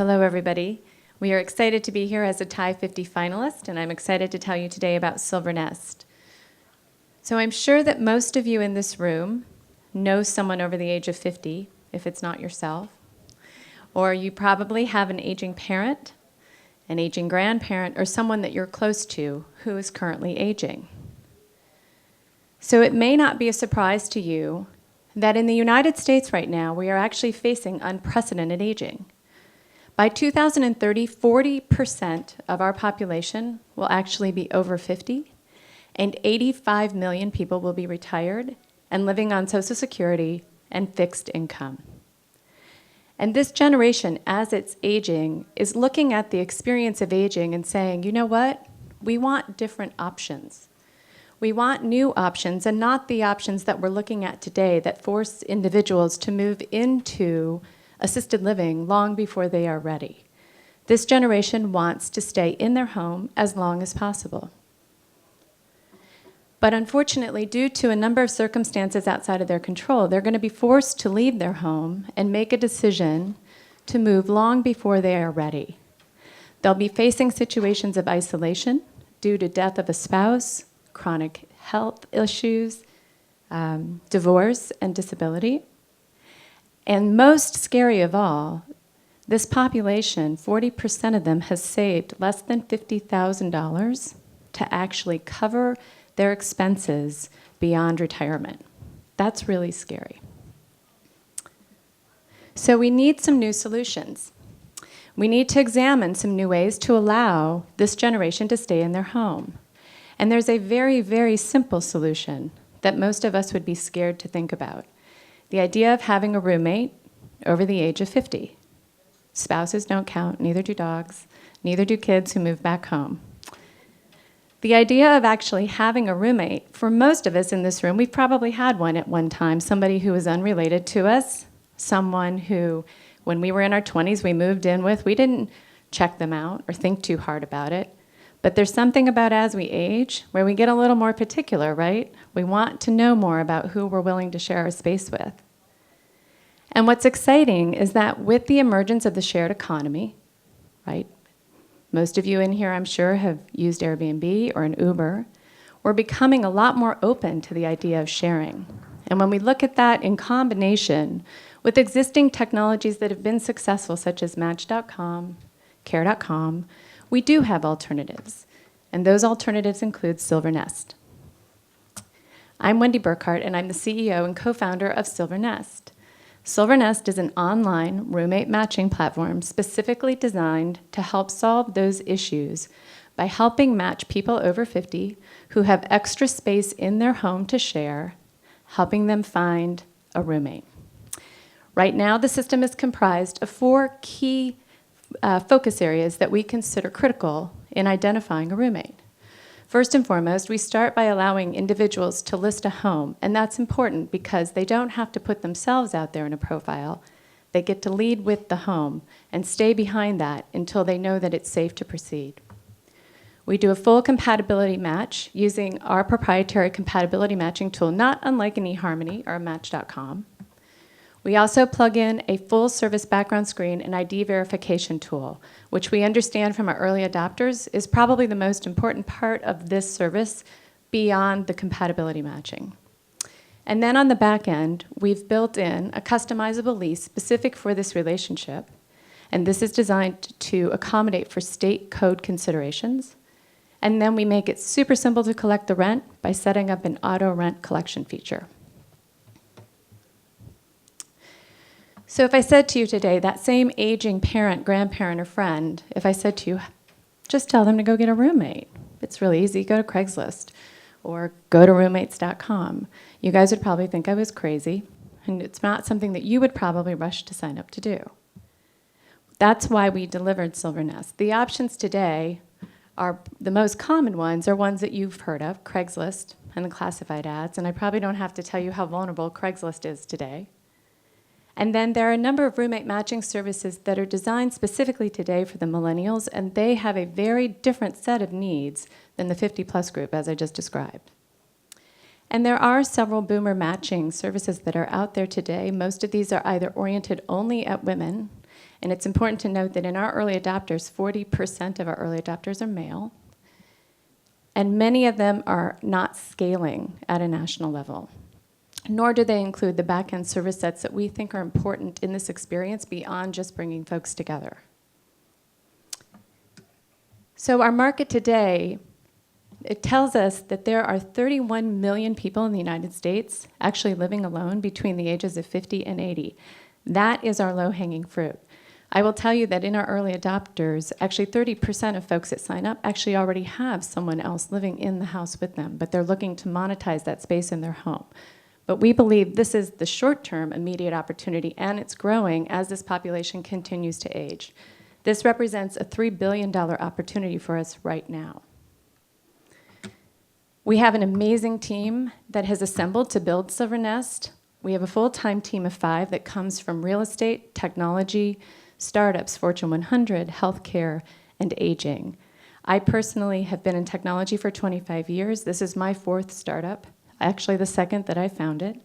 Hello, everybody. We are excited to be here as a TiE50 finalist, and I'm excited to tell you today about Silvernest. So I'm sure that most of you in this room know someone over the age of 50, if it's not yourself, or you probably have an aging parent, an aging grandparent, or someone that you're close to who is currently aging. So it may not be a surprise to you that in the United States right now, we are actually facing unprecedented aging. By 2030, 40% of our population will actually be over 50, and 85 million people will be retired and living on Social Security and fixed income. And this generation, as it's aging, is looking at the experience of aging and saying, you know what? We want different options. We want new options and not the options that we're looking at today that force individuals to move into assisted living long before they are ready. This generation wants to stay in their home as long as possible. But unfortunately, due to a number of circumstances outside of their control, they're going to be forced to leave their home and make a decision to move long before they are ready. They'll be facing situations of isolation due to death of a spouse, chronic health issues, divorce, and disability. And most scary of all, this population, 40% of them, has saved less than $50,000 to actually cover their expenses beyond retirement. That's really scary. So we need some new solutions. We need to examine some new ways to allow this generation to stay in their home. And there's a very, very simple solution that most of us would be scared to think about. The idea of having a roommate over the age of 50. Spouses don't count, neither do dogs, neither do kids who move back home. The idea of actually having a roommate, for most of us in this room, we've probably had one at one time, somebody who was unrelated to us, someone who, when we were in our 20s, we moved in with. We didn't check them out or think too hard about it. But there's something about as we age where we get a little more particular, right? We want to know more about who we're willing to share our space with. And what's exciting is that with the emergence of the shared economy, right? Most of you in here, I'm sure, have used Airbnb or an Uber. We're becoming a lot more open to the idea of sharing. And when we look at that in combination with existing technologies that have been successful, such as Match.com, Care.com, we do have alternatives. And those alternatives include Silvernest. I'm Wendy Burkhart, and I'm the CEO and co-founder of Silvernest. Silvernest is an online roommate matching platform specifically designed to help solve those issues by helping match people over 50 who have extra space in their home to share, helping them find a roommate. Right now, the system is comprised of 4 key focus areas that we consider critical in identifying a roommate. First and foremost, we start by allowing individuals to list a home, and that's important because they don't have to put themselves out there in a profile. They get to lead with the home and stay behind that until they know that it's safe to proceed. We do a full compatibility match using our proprietary compatibility matching tool, not unlike an eHarmony or a Match.com. We also plug in a full-service background screen and ID verification tool, which we understand from our early adopters is probably the most important part of this service beyond the compatibility matching. And then on the back end, we've built in a customizable lease specific for this relationship, and this is designed to accommodate for state code considerations. And then we make it super simple to collect the rent by setting up an auto rent collection feature. So if I said to you today, that same aging parent, grandparent, or friend, if I said to you, just tell them to go get a roommate. It's really easy. Go to Craigslist or go to roommates.com. You guys would probably think I was crazy, and it's not something that you would probably rush to sign up to do. That's why we delivered Silvernest. The options today are the most common ones are ones that you've heard of, Craigslist and the classified ads, and I probably don't have to tell you how vulnerable Craigslist is today. And then there are a number of roommate matching services that are designed specifically today for the millennials, and they have a very different set of needs than the 50-plus group, as I just described. And there are several boomer matching services that are out there today. Most of these are either oriented only at women, And it's important to note that in our early adopters, 40% of our early adopters are male, and many of them are not scaling at a national level, nor do they include the back-end service sets that we think are important in this experience beyond just bringing folks together. So our market today, it tells us that there are 31 million people in the United States actually living alone between the ages of 50 and 80. That is our low-hanging fruit. I will tell you that in our early adopters, actually 30% of folks that sign up actually already have someone else living in the house with them, but they're looking to monetize that space in their home. But we believe this is the short-term immediate opportunity, and it's growing as this population continues to age. This represents a $3 billion opportunity for us right now. We have an amazing team that has assembled to build Silvernest. We have a full-time team of 5 that comes from real estate, technology, startups, Fortune 100, healthcare, and aging. I personally have been in technology for 25 years. This is my 4th startup, actually the 2nd that I founded.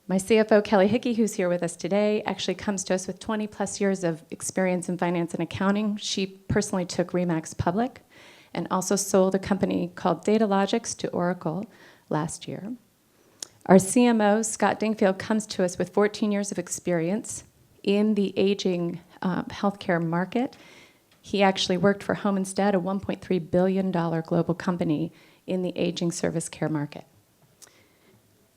My CFO, Kelly Hickey, who's here with us today, actually comes to us with 20+ years of experience in finance and accounting. She personally took Remax public and also sold a company called Datalogix to Oracle last year. Our CMO, Scott Dingfield, comes to us with 14 years of experience in the aging healthcare market. He actually worked for Home Instead, a $1.3 billion global company in the aging service care market.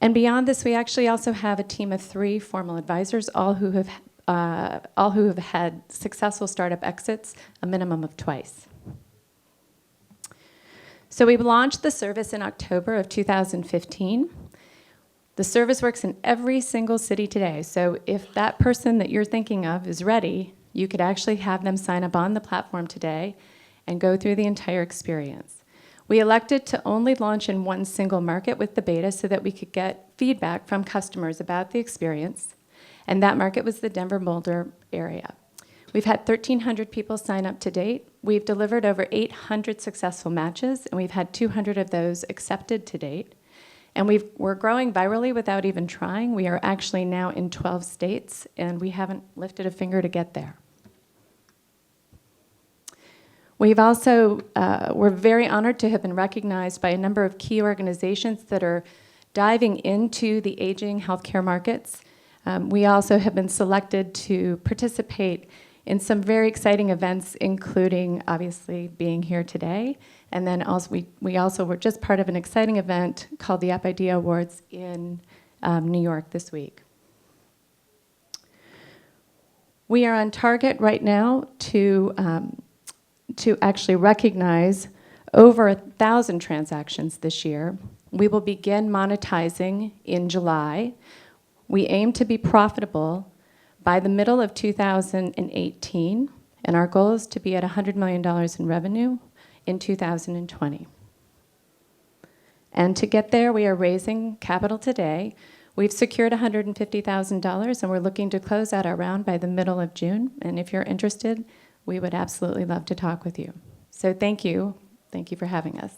And beyond this, we actually also have a team of 3 formal advisors, all who have had successful startup exits, a minimum of twice. So we launched the service in October of 2015. The service works in every single city today. So if that person that you're thinking of is ready, you could actually have them sign up on the platform today and go through the entire experience. We elected to only launch in one single market with the beta so that we could get feedback from customers about the experience, and that market was the Denver-Boulder area. We've had 1,300 people sign up to date. We've delivered over 800 successful matches, and we've had 200 of those accepted to date. And we're growing virally without even trying. We are actually now in 12 states, and we haven't lifted a finger to get there. We've also, we're very honored to have been recognized by a number of key organizations that are diving into the aging healthcare markets. We also have been selected to participate in some very exciting events, including obviously being here today. And then also we also were just part of an exciting event called the App Idea Awards in New York this week. We are on target right now to actually recognize over 1,000 transactions this year. We will begin monetizing in July. We aim to be profitable by the middle of 2018, and our goal is to be at $100 million in revenue in 2020. And to get there, we are raising capital today. We've secured $150,000, and we're looking to close out our round by the middle of June. And if you're interested, we would absolutely love to talk with you. So thank you. Thank you for having us.